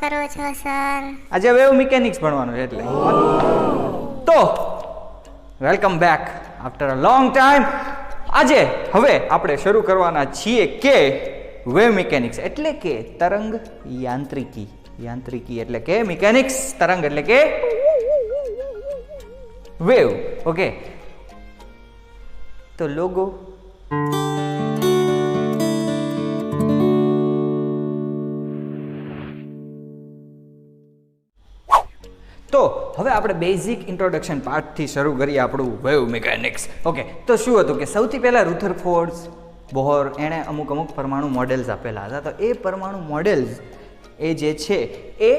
કરો છો સર? આજે વેવ મિકેનિક્સ ભણવાનું છે એટલે તો welcome back after a long time. આજે હવે આપણે શરૂ કરવાના છીએ કે વેવ મિકેનિક્સ એટલે કે તરંગ યાંત્રિકી. યાંત્રિકી એટલે કે મિકેનિક્સ, તરંગ એટલે કે વેવ. ઓકે, તો લોગો તો હવે આપણે બેઝિક ઇન્ટ્રોડક્શન પાર્ટથી શરૂ કરીએ આપણું વેવ મિકેનિક્સ. ઓકે, તો શું હતું કે સૌથી પહેલાં રુથરફોર્ડ, બોહર એણે અમુક પરમાણુ મોડેલ્સ આપેલા હતા. તો એ પરમાણુ મોડેલ્સ એ જે છે એ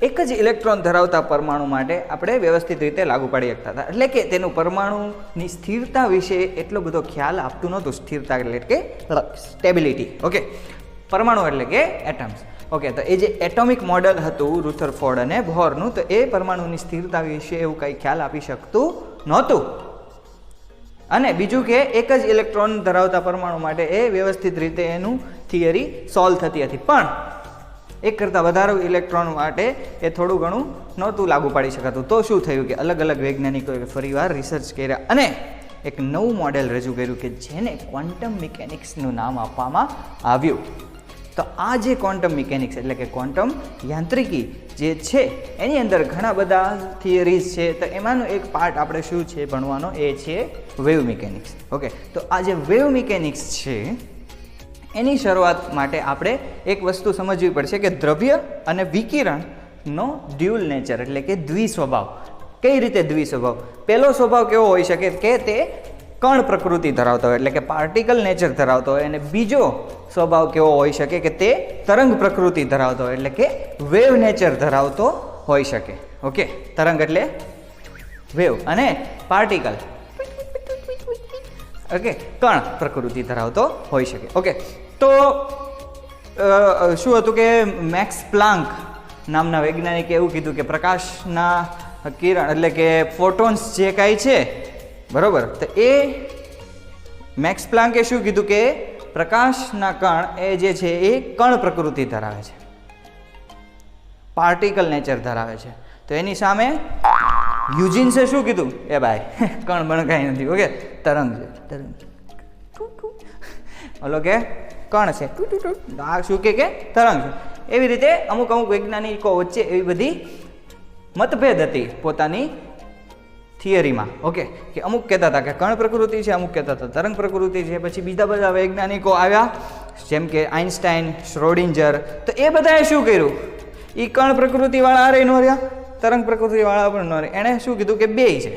એક જ ઇલેક્ટ્રોન ધરાવતા પરમાણુ માટે આપણે વ્યવસ્થિત રીતે લાગુ પાડી શકતા હતા. એટલે કે તેનું પરમાણુની સ્થિરતા વિશે એટલો બધો ખ્યાલ આપતું નહોતું. સ્થિરતા એટલે કે સ્ટેબિલિટી. ઓકે, પરમાણુ એટલે કે એટમ્સ. ઓકે, તો એ જે એટોમિક મોડેલ હતું રુથરફોર્ડ અને બોહરનું, તો એ પરમાણુની સ્થિરતા વિશે એવું કંઈ ખ્યાલ આપી શકતું નહોતું. અને બીજું કે એક જ ઇલેક્ટ્રોન ધરાવતા પરમાણુ માટે એ વ્યવસ્થિત રીતે એનું થિયરી સોલ્વ થતી હતી. પણ એક કરતાં વધારે ઇલેક્ટ્રોન માટે એ થોડું ઘણું નહોતું લાગુ પાડી શકાતું. તો શું થયું કે અલગ અલગ વૈજ્ઞાનિકોએ ફરીવાર રિસર્ચ કર્યા અને એક નવું મોડેલ રજૂ કર્યું કે જેને ક્વોન્ટમ મિકેનિક્સનું નામ આપવામાં આવ્યું. તો આ જે ક્વોન્ટમ મિકેનિક્સ એટલે કે ક્વોન્ટમ યાંત્રિકી જે છે એની અંદર ઘણા બધા થિયરીઝ છે. તો એમાંનો એક પાર્ટ આપણે શું છે ભણવાનો, એ છે વેવ મિકેનિક્સ. ઓકે, તો આ જે વેવ મિકેનિક્સ છે એની શરૂઆત માટે આપણે એક વસ્તુ સમજવી પડશે કે દ્રવ્ય અને વિકિરણનો ડ્યુઅલ નેચર એટલે કે દ્વિસ્વભાવ. કઈ રીતે દ્વિસ્વભાવ? પહેલો સ્વભાવ કેવો હોઈ શકે કે તે કણ પ્રકૃતિ ધરાવતો હોય એટલે કે પાર્ટિકલ નેચર ધરાવતો હોય, અને બીજો સ્વભાવ કેવો હોઈ શકે કે તે તરંગ પ્રકૃતિ ધરાવતો હોય એટલે કે વેવ નેચર ધરાવતો હોઈ શકે. ઓકે, તરંગ એટલે વેવ અને પાર્ટિકલ ઓકે કણ પ્રકૃતિ ધરાવતો હોઈ શકે. ઓકે, તો શું હતું કે મેક્સ પ્લાન્ક નામના વૈજ્ઞાનિકે એવું કીધું કે પ્રકાશના કિરણ એટલે કે ફોટોન્સ જે કાંઈ છે બરોબર, તો એ મેક્સ પ્લાન્કે શું કીધું કે પ્રકાશના કણ એ જે છે એ કણ પ્રકૃતિ ધરાવે છે, પાર્ટિકલ નેચર ધરાવે છે. તો એની સામે યુજીન્સે શું કીધું? એ ભાઈ કણ બણ કાંઈ નથી. ઓકે, તરંગ છે, તરંગ. ઓલો કે કણ છે, આ શું કે તરંગ છે. એવી રીતે અમુક વૈજ્ઞાનિકો વચ્ચે એવી બધી મતભેદ હતી પોતાની થિયરીમાં. ઓકે, કે અમુક કહેતા હતા કે કણ પ્રકૃતિ છે, અમુક કહેતા હતા તરંગ પ્રકૃતિ છે. પછી બીજા બધા વૈજ્ઞાનિકો આવ્યા જેમ કે આઇન્સ્ટાઈન, શ્રોડિંજર. તો એ બધાએ શું કર્યું? એ કણ પ્રકૃતિવાળા આરે ન રહ્યા, તરંગ પ્રકૃતિવાળા પણ ન રહ્યા. એણે શું કીધું કે બેય છે,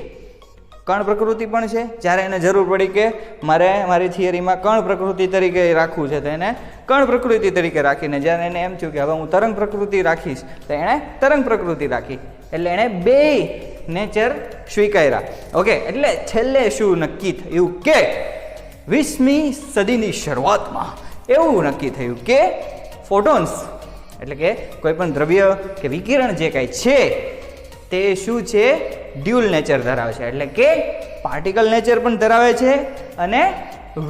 કણ પ્રકૃતિ પણ છે. જ્યારે એને જરૂર પડી કે મારે મારી થિયરીમાં કણ પ્રકૃતિ તરીકે રાખવું છે તો એને કણ પ્રકૃતિ તરીકે રાખીને, જ્યારે એને એમ થયું કે હવે હું તરંગ પ્રકૃતિ રાખીશ તો એણે તરંગ પ્રકૃતિ રાખી. એટલે એણે બેય નેચર સ્વીકાર્યા. ઓકે, એટલે છેલ્લે શું નક્કી થયું કે 20મી સદીની શરૂઆતમાં એવું નક્કી થયું કે ફોટોન્સ એટલે કે કોઈ પણ દ્રવ્ય કે વિકિરણ જે કાંઈ છે તે શું છે? ડ્યુઅલ નેચર ધરાવે છે. એટલે કે પાર્ટિકલ નેચર પણ ધરાવે છે અને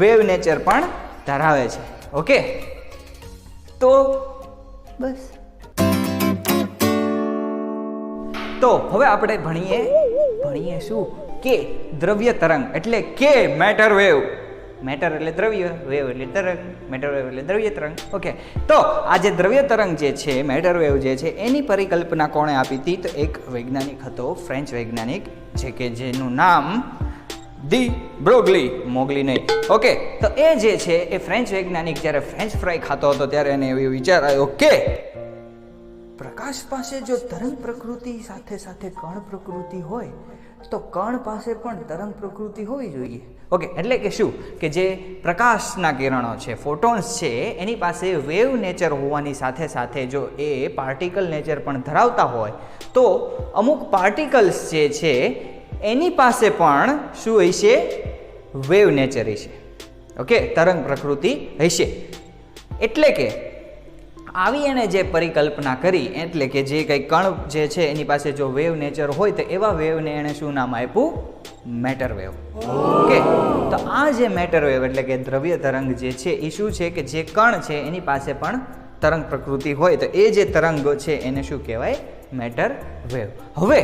વેવ નેચર પણ ધરાવે છે. ઓકે, તો બસ. તો હવે આપણે ભણીએ શું કે દ્રવ્ય તરંગ એટલે કે મેટર વેવ. મેટર એટલે દ્રવ્ય, વેવ એટલે તરંગ, મેટર વેવ એટલે દ્રવ્ય તરંગ. ઓકે, તો આ જે દ્રવ્ય તરંગ જે છે, મેટર વેવ જે છે, એની પરિકલ્પના કોણે આપી હતી? તો એક વૈજ્ઞાનિક હતો, ફ્રેન્ચ વૈજ્ઞાનિક છે કે જેનું નામ ડી બ્રોગલી, મોગલી નહીં. ઓકે, તો એ જે છે એ ફ્રેન્ચ વૈજ્ઞાનિક જ્યારે ફ્રેન્ચ ફ્રાય ખાતો હતો ત્યારે એને એવો વિચાર આવ્યો કે પ્રકાશ પાસે જો તરંગ પ્રકૃતિ સાથે સાથે કણ પ્રકૃતિ હોય તો કણ પાસે પણ તરંગ પ્રકૃતિ હોવી જોઈએ. ઓકે, એટલે કે શું કે જે પ્રકાશના કિરણો છે, ફોટોન્સ છે, એની પાસે વેવ નેચર હોવાની સાથે સાથે જો એ પાર્ટિકલ નેચર પણ ધરાવતા હોય તો અમુક પાર્ટિકલ્સ જે છે એની પાસે પણ શું હશે? વેવ નેચર હશે. ઓકે, તરંગ પ્રકૃતિ હશે. એટલે કે આવી એને જે પરિકલ્પના કરી, એટલે કે જે કંઈ કણ જે છે એની પાસે જો વેવ નેચર હોય તો એવા વેવને એણે શું નામ આપ્યું? Matter wave. ઓકે, તો આ જે મેટર વેવ એટલે કે દ્રવ્ય તરંગ જે છે એ શું છે કે જે કણ છે એની પાસે પણ તરંગ પ્રકૃતિ હોય તો એ જે તરંગો છે એને શું કહેવાય? Matter wave. હવે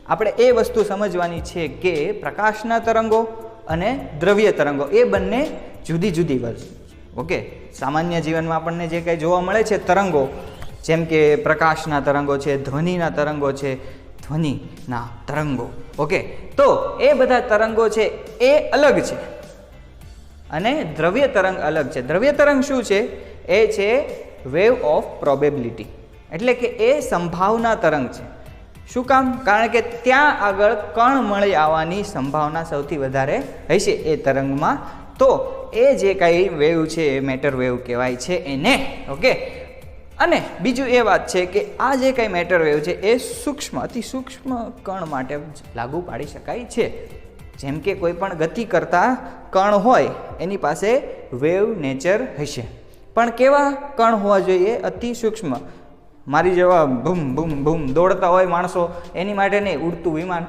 આપણે એ વસ્તુ સમજવાની છે કે પ્રકાશના તરંગો અને દ્રવ્ય તરંગો એ બંને જુદી જુદી વસ્તુ. ઓકે, સામાન્ય જીવનમાં આપણને જે કંઈ જોવા મળે છે તરંગો, જેમ કે પ્રકાશના તરંગો છે, ધ્વનિના તરંગો છે, ધ્વનિના તરંગો. ઓકે, તો એ બધા તરંગો છે એ અલગ છે અને દ્રવ્ય તરંગ અલગ છે. દ્રવ્ય તરંગ શું છે? એ છે વેવ ઓફ પ્રોબેબિલિટી, એટલે કે એ સંભાવના તરંગ છે. શું કામ? કારણ કે ત્યાં આગળ કણ મળી આવવાની સંભાવના સૌથી વધારે હશે એ તરંગમાં. તો એ જે કાંઈ વેવ છે એ મેટર વેવ કહેવાય છે એને. ઓકે, અને બીજું એ વાત છે કે આ જે કાંઈ મેટર વેવ છે એ સૂક્ષ્મ, અતિ સૂક્ષ્મ કણ માટે લાગુ પાડી શકાય છે. જેમ કે કોઈ પણ ગતિ કરતા કણ હોય એની પાસે વેવ નેચર હશે, પણ કેવા કણ હોવા જોઈએ? અતિ સૂક્ષ્મ. મારી જેવા બૂમ બૂમ બૂમ દોડતા હોય માણસો, એની માટે નહીં. ઉડતું વિમાન,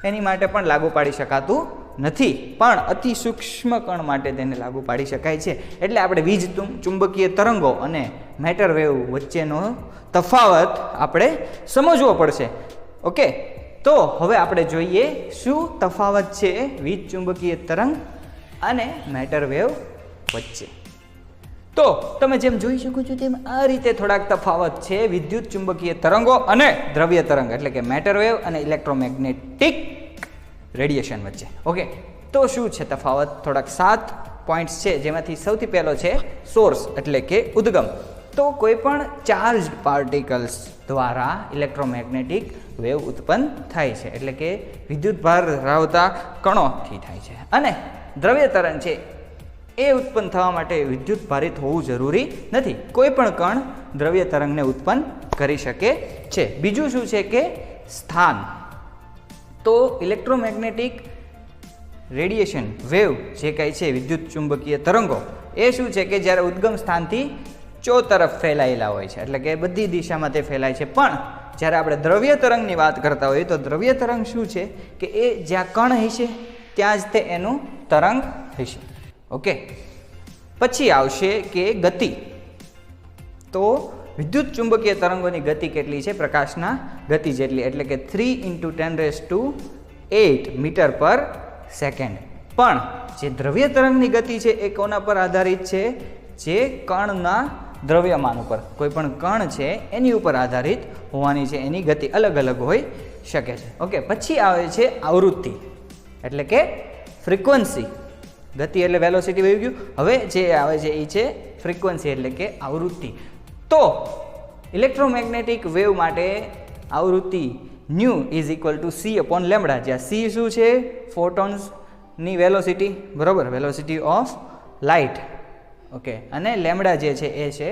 એની માટે પણ લાગુ પાડી શકાતું નથી, પણ અતિ સૂક્ષ્મ કણ માટે તેને લાગુ પાડી શકાય છે. એટલે આપણે વીજ ચુંબકીય તરંગો અને મેટર વેવ વચ્ચેનો તફાવત આપણે સમજવો પડશે. ઓકે, તો હવે આપણે જોઈએ શું તફાવત છે વીજ ચુંબકીય તરંગ અને મેટર વેવ વચ્ચે. તો તમે જેમ જોઈ શકો છો તેમ આ રીતે થોડાક તફાવત છે વિદ્યુત ચુંબકીય તરંગો અને દ્રવ્ય તરંગ, એટલે કે મેટર વેવ અને ઇલેક્ટ્રોમેગ્નેટિક રેડિયેશન વચ્ચે. ઓકે, તો શું છે તફાવત? થોડાક 7 પોઈન્ટ્સ છે, જેમાંથી સૌથી પહેલો છે સોર્સ, એટલે કે ઉદ્ગમ. તો કોઈ પણ ચાર્જ પાર્ટિકલ્સ દ્વારા ઇલેક્ટ્રોમેગ્નેટિક વેવ ઉત્પન્ન થાય છે, એટલે કે વિદ્યુત ભાર ધરાવતા કણોથી થાય છે. અને દ્રવ્ય તરંગ છે એ ઉત્પન્ન થવા માટે વિદ્યુત ભારિત હોવું જરૂરી નથી. કોઈ પણ કણ દ્રવ્ય તરંગને ઉત્પન્ન કરી શકે છે. બીજું શું છે કે સ્થાન. તો ઇલેક્ટ્રોમેગ્નેટિક રેડિયેશન વેવ જે કાંઈ છે વિદ્યુત ચુંબકીય તરંગો એ શું છે કે જ્યારે ઉદ્ગમ સ્થાનથી ચોતરફ ફેલાયેલા હોય છે, એટલે કે બધી દિશામાં તે ફેલાય છે. પણ જ્યારે આપણે દ્રવ્ય તરંગની વાત કરતા હોઈએ તો દ્રવ્ય તરંગ શું છે કે એ જ્યાં કણ હશે ત્યાં જ તે એનું તરંગ હશે. ઓકે, પછી આવશે કે ગતિ. તો વિદ્યુત ચુંબકીય તરંગોની ગતિ કેટલી છે? પ્રકાશના ગતિ જેટલી, એટલે કે 3 × 10⁸ મીટર પર સેકન્ડ. પણ જે દ્રવ્ય તરંગની ગતિ છે એ કોના પર આધારિત છે? જે કણના દ્રવ્યમાન ઉપર. કોઈ પણ કણ છે એની ઉપર આધારિત હોવાની છે એની ગતિ. અલગ અલગ હોઈ શકે છે. ઓકે, પછી આવે છે આવૃત્તિ, એટલે કે ફ્રીક્વન્સી. ગતિ એટલે વેલોસિટી વહી ગયું. હવે જે આવે છે એ છે ફ્રીક્વન્સી, એટલે કે આવૃત્તિ. તો ઇલેક્ટ્રોમેગ્નેટિક વેવ માટે આવૃત્તિ new is equal to c/λ, જ્યાં c શું છે? ફોટોન્સની વેલોસિટી, બરોબર, વેલોસિટી ઓફ લાઇટ. ઓકે, અને લેમ્ડા જે છે એ છે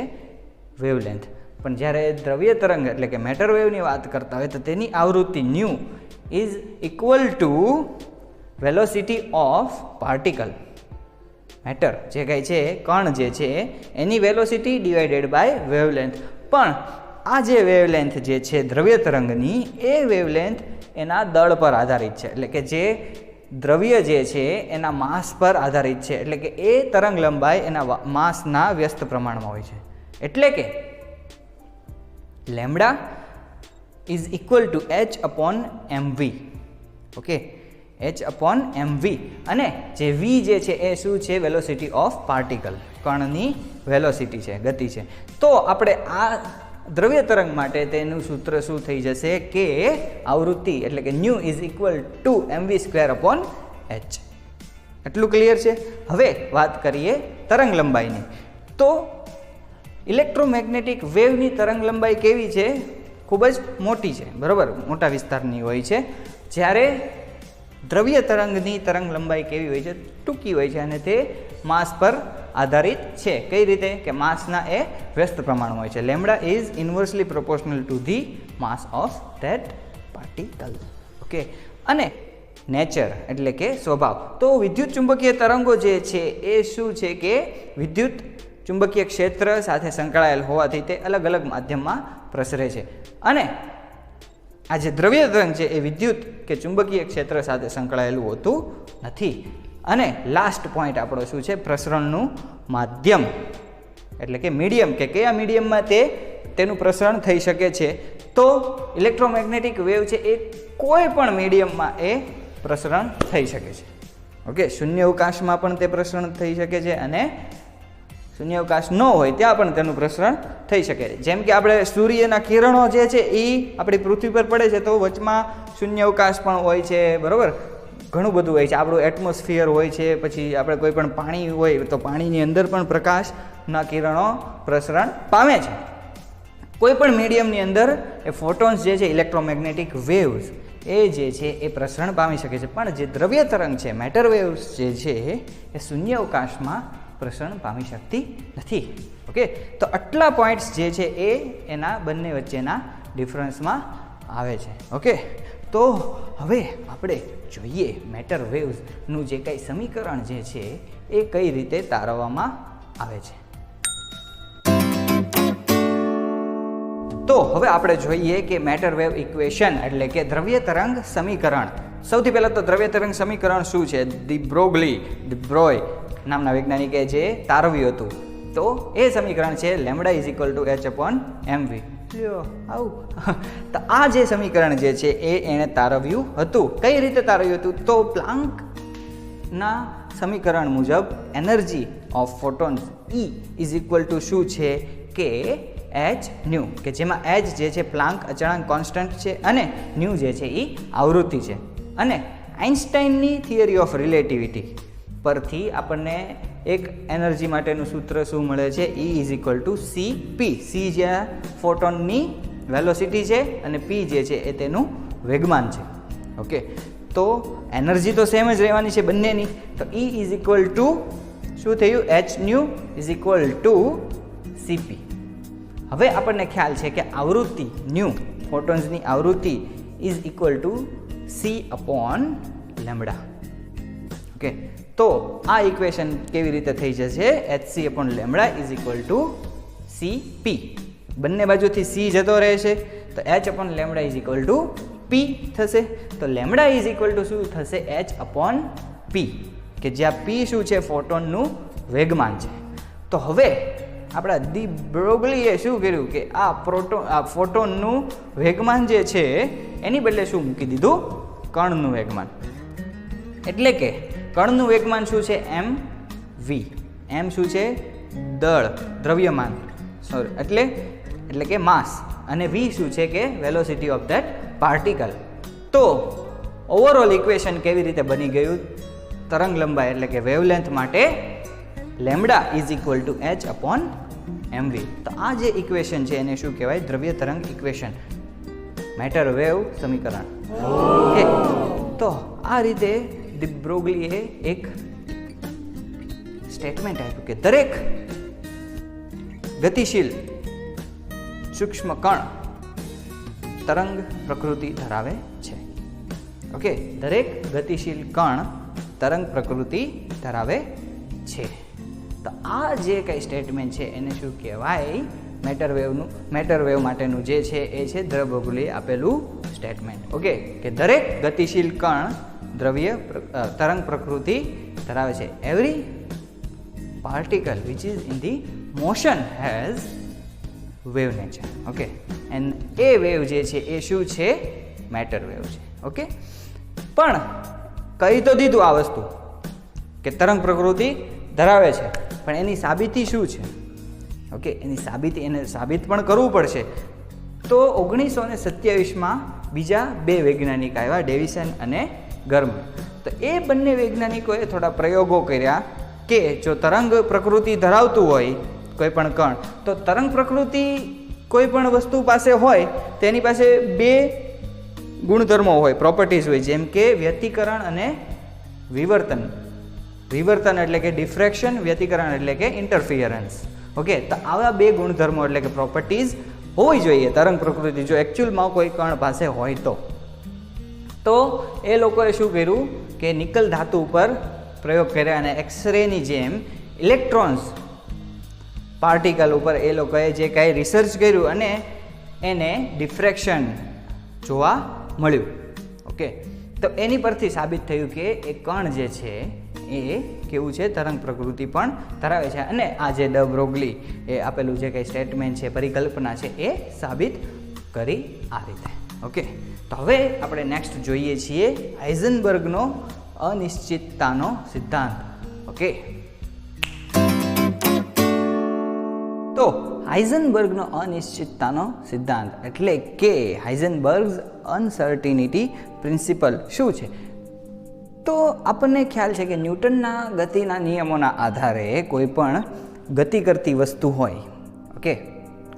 વેવલેન્થ. પણ જ્યારે દ્રવ્ય તરંગ એટલે કે મેટર વેવની વાત કરતા હોય તો તેની આવૃત્તિ new is equal to velocity of particle. Matter જે કાંઈ છે કણ જે છે એની વેલોસિટી ડિવાઇડેડ બાય વેવલેન્થ. પણ આ જે વેવલેન્થ જે છે દ્રવ્ય તરંગની એ વેવલેન્થ એના દળ પર આધારિત છે, એટલે કે જે દ્રવ્ય જે છે એના માસ પર આધારિત છે, એટલે કે એ તરંગ લંબાઈ એના માસના વ્યસ્ત પ્રમાણમાં હોય છે. એટલે કે lambda is equal to h/mv. Okay, h/mv. અને જે v જે છે એ શું છે? વેલોસિટી ઓફ પાર્ટિકલ, કણની વેલોસિટી છે, ગતિ છે. તો આપણે આ દ્રવ્ય તરંગ માટે તેનું સૂત્ર શું થઈ જશે કે આવૃત્તિ એટલે કે new is equal to mv²/h. એટલું ક્લિયર છે? હવે વાત કરીએ તરંગ લંબાઈની. તો ઇલેક્ટ્રોમેગ્નેટિક વેવની તરંગ લંબાઈ કેવી છે? ખૂબ જ મોટી છે, બરાબર, મોટા વિસ્તારની હોય છે. જ્યારે દ્રવ્ય તરંગની તરંગ લંબાઈ કેવી હોય છે? ટૂંકી હોય છે અને તે માસ પર આધારિત છે. કઈ રીતે? કે માસના એ વ્યસ્ત પ્રમાણમાં હોય છે. Lambda is inversely proportional to the mass of that particle. Okay, અને નેચર એટલે કે સ્વભાવ. તો વિદ્યુત ચુંબકીય તરંગો જે છે એ શું છે કે વિદ્યુત ચુંબકીય ક્ષેત્ર સાથે સંકળાયેલ હોવાથી તે અલગ અલગ માધ્યમમાં પ્રસરે છે. અને આ જે દ્રવ્ય તરંગ છે એ વિદ્યુત કે ચુંબકીય ક્ષેત્ર સાથે સંકળાયેલું હોતું નથી. અને લાસ્ટ પોઈન્ટ આપણો શું છે? પ્રસરણનું માધ્યમ, એટલે કે મીડિયમ કે કયા મીડિયમમાં તેનું પ્રસરણ થઈ શકે છે. તો ઇલેક્ટ્રોમેગ્નેટિક વેવ છે એ કોઈ પણ મીડિયમમાં એ પ્રસરણ થઈ શકે છે. ઓકે, શૂન્યાવકાશમાં પણ તે પ્રસરણ થઈ શકે છે અને શૂન્યાવકાશ ન હોય ત્યાં પણ તેનું પ્રસરણ થઈ શકે છે. જેમ કે આપણે સૂર્યના કિરણો જે છે એ આપણી પૃથ્વી પર પડે છે તો વચમાં શૂન્યાવકાશ પણ હોય છે, બરાબર, ઘણું બધું હોય છે. આપણું એટમોસ્ફિયર હોય છે, પછી આપણે કોઈ પણ પાણી હોય તો પાણીની અંદર પણ પ્રકાશના કિરણો પ્રસરણ પામે છે. કોઈ પણ મીડિયમની અંદર એ ફોટોન્સ જે છે ઇલેક્ટ્રોમેગ્નેટિક વેવ્સ એ જે છે એ પ્રસરણ પામી શકે છે. પણ જે દ્રવ્ય તરંગ છે, મેટર વેવ્સ જે છે એ શૂન્યાવકાશમાં પ્રસરણ પામી શકતી નથી. ઓકે, તો આટલા પોઈન્ટ્સ જે છે એ એના બંને વચ્ચેના ડિફરન્સમાં આવે છે. ઓકે, તો હવે આપણે જોઈએ મેટર વેવ્સનું જે કંઈ સમીકરણ જે છે એ કઈ રીતે તારવવામાં આવે છે. તો હવે આપણે જોઈએ કે મેટર વેવ ઇક્વેશન એટલે કે દ્રવ્ય તરંગ સમીકરણ. સૌથી પહેલાં તો દ્રવ્ય તરંગ સમીકરણ શું છે? ડી બ્રોય નામના વૈજ્ઞાનિકે જે તારવ્યું હતું. તો એ સમીકરણ છે λ=h/mv. આવું તો આ જે સમીકરણ જે છે એ એણે તારવ્યું હતું. કઈ રીતે તારવ્યું હતું? તો પ્લાન્કના સમીકરણ મુજબ એનર્જી ઓફ ફોટોન્સ E શું છે કે h ન્યુ, કે જેમાં h જે છે પ્લાન્ક અચળાંક કોન્સ્ટન્ટ છે અને ન્યુ જે છે એ આવૃત્તિ છે. અને આઇન્સ્ટાઈનની થિયરી ઓફ રિલેટિવિટી પરથી આપણને એક એનર્જી માટેનું સૂત્ર શું મળે છે? E=cp. c જ્યાં ફોટોનની વેલોસિટી છે અને p જે છે એ તેનું વેગમાન છે. ઓકે, તો એનર્જી તો સેમ જ રહેવાની છે બંનેની. તો E શું થયું? h new cp. હવે આપણને ખ્યાલ છે કે આવૃત્તિ ન્યુ, ફોટોન્સની આવૃત્તિ c/λ. ઓકે, તો આ ઇક્વેશન કેવી રીતે થઈ જશે? hc/λ cp. બંને બાજુથી c જતો રહેશે તો h/λ p થશે. તો λ શું થશે? h/p, કે જ્યાં p શું છે? ફોટોનનું વેગમાન છે. તો હવે આપણા ડી બ્રોગલીએ શું કર્યું કે આ ફોટોનનું વેગમાન જે છે એની બદલે શું મૂકી દીધું? કણનું વેગમાન. એટલે કે કણનું વેગમાન શું છે? mv. m શું છે? દળ, દ્રવ્યમાન, સોરી, એટલે કે માસ. અને v શું છે? કે વેલોસિટી ઓફ ધેટ પાર્ટિકલ. તો ઓવરઓલ ઇક્વેશન કેવી રીતે બની ગયું? તરંગ લંબાઈ એટલે કે વેવલેન્થ માટે λ=h/mv. તો આ જે ઇક્વેશન છે એને શું કહેવાય? દ્રવ્ય તરંગ ઇક્વેશન, મેટર વેવ સમીકરણ. ઓકે, તો આ રીતે ડી બ્રોગલીએ એક સ્ટેટમેન્ટ આપ્યું કે દરેક ગતિશીલ સૂક્ષ્મ કણ તરંગ પ્રકૃતિ ધરાવે છે. ઓકે, દરેક ગતિશીલ કણ તરંગ પ્રકૃતિ ધરાવે છે. તો આ જે કંઈ સ્ટેટમેન્ટ છે એને શું કહેવાય? મેટર વેવ માટેનું જે છે એ છે ડી બ્રોગલીએ આપેલું સ્ટેટમેન્ટ. ઓકે, કે દરેક ગતિશીલ કણ તરંગ પ્રકૃતિ ધરાવે છે. Every particle which is in the motion has wave nature. Okay, and A wave જે છે એ શું છે? મેટર વેવ છે. ઓકે, પણ કહી તો દીધું આ વસ્તુ કે તરંગ પ્રકૃતિ ધરાવે છે, પણ એની સાબિતી શું છે? ઓકે, એને સાબિત પણ કરવું પડશે. તો 1927માં બીજા બે વૈજ્ઞાનિક આવ્યા, ડેવિસન અને ગર્મ. તો એ બંને વૈજ્ઞાનિકોએ થોડા પ્રયોગો કર્યા કે જો તરંગ પ્રકૃતિ ધરાવતું હોય કોઈ પણ કણ, તો તરંગ પ્રકૃતિ કોઈ પણ વસ્તુ પાસે હોય તેની પાસે બે ગુણધર્મો હોય, પ્રોપર્ટીઝ હોય, જેમ કે વ્યતિકરણ અને વિવર્તન. વિવર્તન એટલે કે ડિફ્રેક્શન, વ્યતિકરણ એટલે કે ઇન્ટરફિયરન્સ. ઓકે, તો આવા બે ગુણધર્મો એટલે કે પ્રોપર્ટીઝ હોવી જોઈએ તરંગ પ્રકૃતિ જો એકચ્યુઅલમાં કોઈ કણ પાસે હોય તો એ લોકોએ શું કર્યું કે નિકલ ધાતુ ઉપર પ્રયોગ કર્યા અને એક્સરેની જેમ ઇલેક્ટ્રોન્સ પાર્ટિકલ ઉપર એ લોકોએ જે કાંઈ રિસર્ચ કર્યું અને એને ડિફ્રેક્શન જોવા મળ્યું. ઓકે, તો એની પરથી સાબિત થયું કે એ કણ જે છે એ કેવું છે, તરંગ પ્રકૃતિ પણ ધરાવે છે. અને આ જે ડ બ્રોગલી એ આપેલું જે કંઈ સ્ટેટમેન્ટ છે, પરિકલ્પના છે, એ સાબિત કરી આ રીતે. ઓકે, તો હવે આપણે નેક્સ્ટ જોઈએ છીએ હાઇઝનબર્ગનો અનિશ્ચિતતાનો સિદ્ધાંત. ઓકે, તો હાઇઝનબર્ગનો અનિશ્ચિતતાનો સિદ્ધાંત એટલે કે હાઇઝનબર્ગ્સ અનસર્ટિનિટી પ્રિન્સિપલ શું છે? તો આપણને ખ્યાલ છે કે ન્યૂટનના ગતિના નિયમોના આધારે કોઈ પણ ગતિ કરતી વસ્તુ હોય, ઓકે,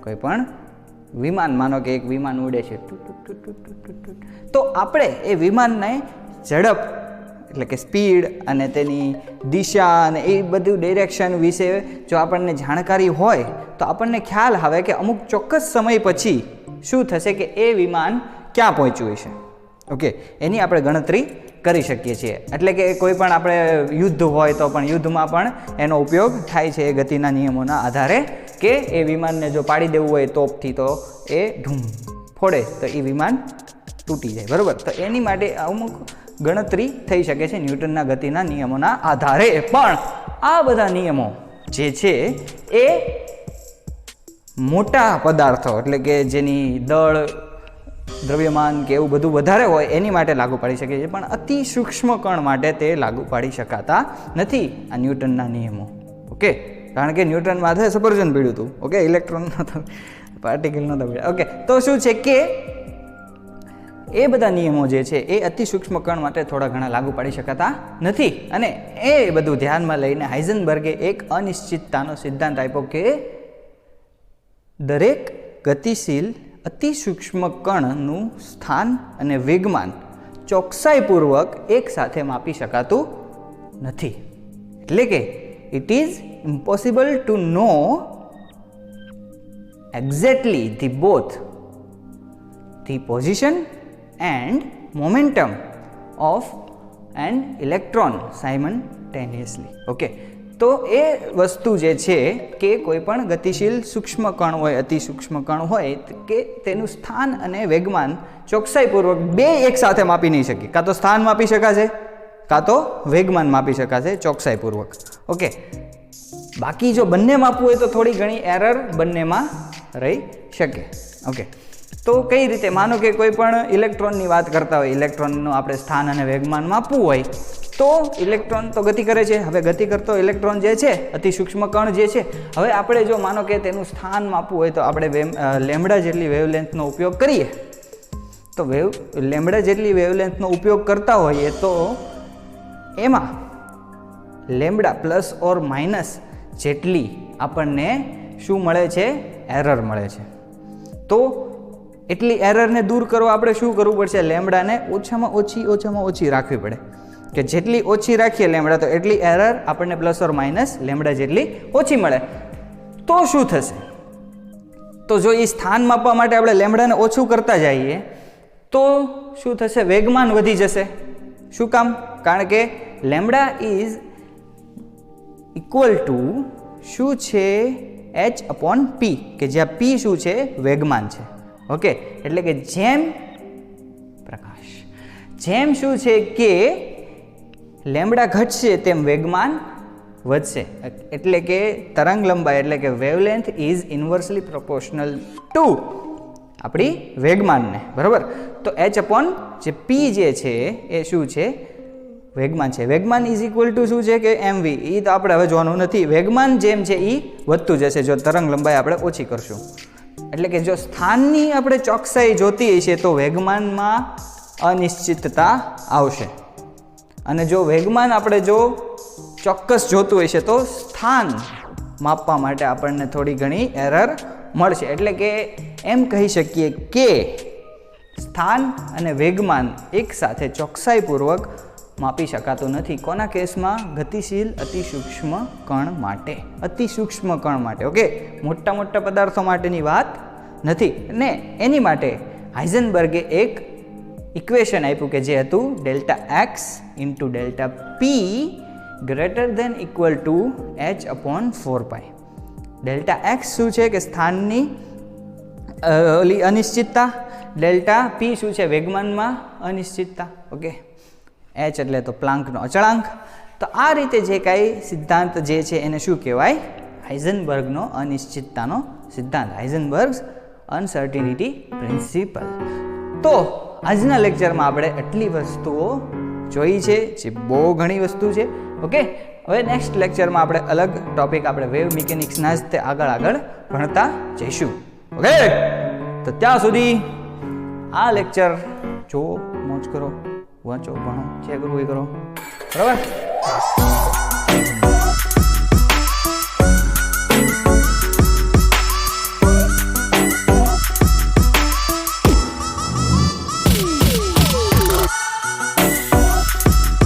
કોઈ પણ વિમાન, માનો કે એક વિમાન ઉડે છે, તો આપણે એ વિમાનને ઝડપ એટલે કે સ્પીડ અને તેની દિશા અને એ બધું ડિરેક્શન વિશે જો આપણને જાણકારી હોય તો આપણને ખ્યાલ આવે કે અમુક ચોક્કસ સમય પછી શું થશે, કે એ વિમાન ક્યાં પહોંચ્યું હશે. ઓકે, એની આપણે ગણતરી કરી શકીએ છીએ. એટલે કે કોઈ પણ આપણે યુદ્ધ હોય તો પણ યુદ્ધમાં પણ એનો ઉપયોગ થાય છે એ ગતિના નિયમોના આધારે, કે એ વિમાનને જો પાડી દેવું હોય તોપથી તો એ ધૂમ ફોડે તો એ વિમાન તૂટી જાય, બરાબર. તો એની માટે અમુક ગણતરી થઈ શકે છે ન્યૂટનના ગતિના નિયમોના આધારે. પણ આ બધા નિયમો જે છે એ મોટા પદાર્થો એટલે કે જેની દળ, દ્રવ્યમાન કે એવું બધું વધારે હોય એની માટે લાગુ પાડી શકે છે, પણ અતિ સૂક્ષ્મ કણ માટે તે લાગુ પાડી શકાતા નથી આ ન્યૂટનના નિયમો. ઓકે, કારણ કે ન્યૂટન માથે સફરજન પીડ્યું હતું. ઓકે, ઇલેક્ટ્રોન નહોતો, પાર્ટિકલ નહોતો પીડ્યો. ઓકે, તો શું છે કે એ બધા નિયમો જે છે એ અતિ સૂક્ષ્મ કણ માટે થોડા ઘણા લાગુ પાડી શકાતા નથી. અને એ બધું ધ્યાનમાં લઈને હાઇઝનબર્ગે એક અનિશ્ચિતતાનો સિદ્ધાંત આપ્યો કે દરેક ગતિશીલ અતિ સૂક્ષ્મ કણનું સ્થાન અને વેગમાન ચોકસાઈપૂર્વક એક સાથે માપી શકાતું નથી. એટલે કે it is impossible to know exactly the both the position and momentum of an electron simultaneously. Okay, તો એ વસ્તુ જે છે કે કોઈ પણ ગતિશીલ સૂક્ષ્મ કણ હોય, અતિ સૂક્ષ્મ કણ હોય, કે તેનું સ્થાન અને વેગમાન ચોકસાઈપૂર્વક બે એક સાથે માપી નહીં શકીએ. કાં તો સ્થાન માપી શકાશે, કાં તો વેગમાન માપી શકાશે ચોકસાઈપૂર્વક. ઓકે, બાકી જો બંને માપવું હોય તો થોડી ઘણી એરર બંનેમાં રહી શકે. ઓકે, તો કઈ રીતે? માનો કે કોઈ પણ ઇલેક્ટ્રોનની વાત કરતા હોય, ઇલેક્ટ્રોનનું આપણે સ્થાન અને વેગમાન માપવું હોય તો ઇલેક્ટ્રોન તો ગતિ કરે છે. હવે ગતિ કરતો ઇલેક્ટ્રોન જે છે, અતિ સૂક્ષ્મ કણ જે છે, હવે આપણે જો માનો કે તેનું સ્થાન માપવું હોય તો આપણે લેમ્બડા જેટલી વેવલેન્થનો ઉપયોગ કરીએ. તો લેમ્બડા જેટલી વેવલેન્થનો ઉપયોગ કરતા હોઈએ તો એમાં લેમ્બડા પ્લસ ઓર માઇનસ જેટલી આપણને શું મળે છે? એરર મળે છે. તો એટલી એરરને દૂર કરવા આપણે શું કરવું પડશે? લેમ્બડાને ઓછામાં ઓછી રાખવી પડે. કે જેટલી ઓછી રાખીએ લેમ્બડા તો એટલી એરર આપણને પ્લસ ઓર માઇનસ લેમ્બડા જેટલી ઓછી મળે. તો શું થશે? તો જો એ સ્થાન માપવા માટે આપણે લેમ્બડાને ઓછું કરતા જઈએ તો શું થશે? વેગમાન વધી જશે. શું કામ? કારણ કે લેમ્બડા ઇઝ ઇક્વલ ટુ શું છે? h/p, કે જ્યાં p શું છે? વેગમાન છે. ઓકે, એટલે કે જેમ શું છે કે લેમ્બડા ઘટશે તેમ વેગમાન વધશે. એટલે કે તરંગ લંબાઈ એટલે કે wavelength is inversely proportional two આપણી વેગમાનને, બરાબર. તો h/જે p જે છે એ શું છે? વેગમાન છે. વેગમાન ઇઝ ઇક્વલ ટુ શું છે? કે mv. એ તો આપણે હવે જોવાનું નથી. વેગમાન જેમ છે એ વધતું જશે જો તરંગ લંબાઈ આપણે ઓછી કરશું. એટલે કે જો સ્થાનની આપણે ચોકસાઈ જોતી હશે તો વેગમાનમાં અનિશ્ચિતતા આવશે. અને જો વેગમાન આપણે જો ચોક્કસ જોતું હશે તો સ્થાન માપવા માટે આપણને થોડી ઘણી એરર મળશે. એટલે કે એમ કહી શકીએ કે સ્થાન અને વેગમાન એક સાથે ચોકસાઈપૂર્વક માપી શકાતું નથી. કોના કેસમાં? ગતિશીલ અતિ સૂક્ષ્મ કણ માટે. અતિ સૂક્ષ્મ કણ માટે. ઓકે, મોટા પદાર્થો માટેની વાત નથી. ને એની માટે હાઇઝનબર્ગે એક ઇક્વેશન આપ્યું કે જે હતું ΔX × ΔP greater than equal to h/4π. ΔX શું છે? કે સ્થાનની ઓલી અનિશ્ચિતતા. ΔP શું છે? વેગમાનમાં અનિશ્ચિતતા. ઓકે, h એટલે તો પ્લાન્કનો અચળાંક તો આ રીતે જે કાંઈ સિદ્ધાંત જે છે એને શું કહેવાય? હાઇઝનબર્ગનો અનિશ્ચિતતાનો સિદ્ધાંત, હાઇઝનબર્ગ્સ અનસર્ટિનિટી પ્રિન્સિપલ. તો આજના લેક્ચરમાં આપણે આટલી વસ્તુઓ જોઈ છે, જે બહુ ઘણી વસ્તુ છે. ઓકે, હવે નેક્સ્ટ લેક્ચરમાં આપણે અલગ ટોપિક આપણે વેવ મિકેનિક્સના જ તે આગળ ભણતા જઈશું. ઓકે, તો ત્યાં સુધી આ લેક્ચર જો મોજ કરો, વાંચો, ભણો, જે કરવું એ કરો. બરાબર.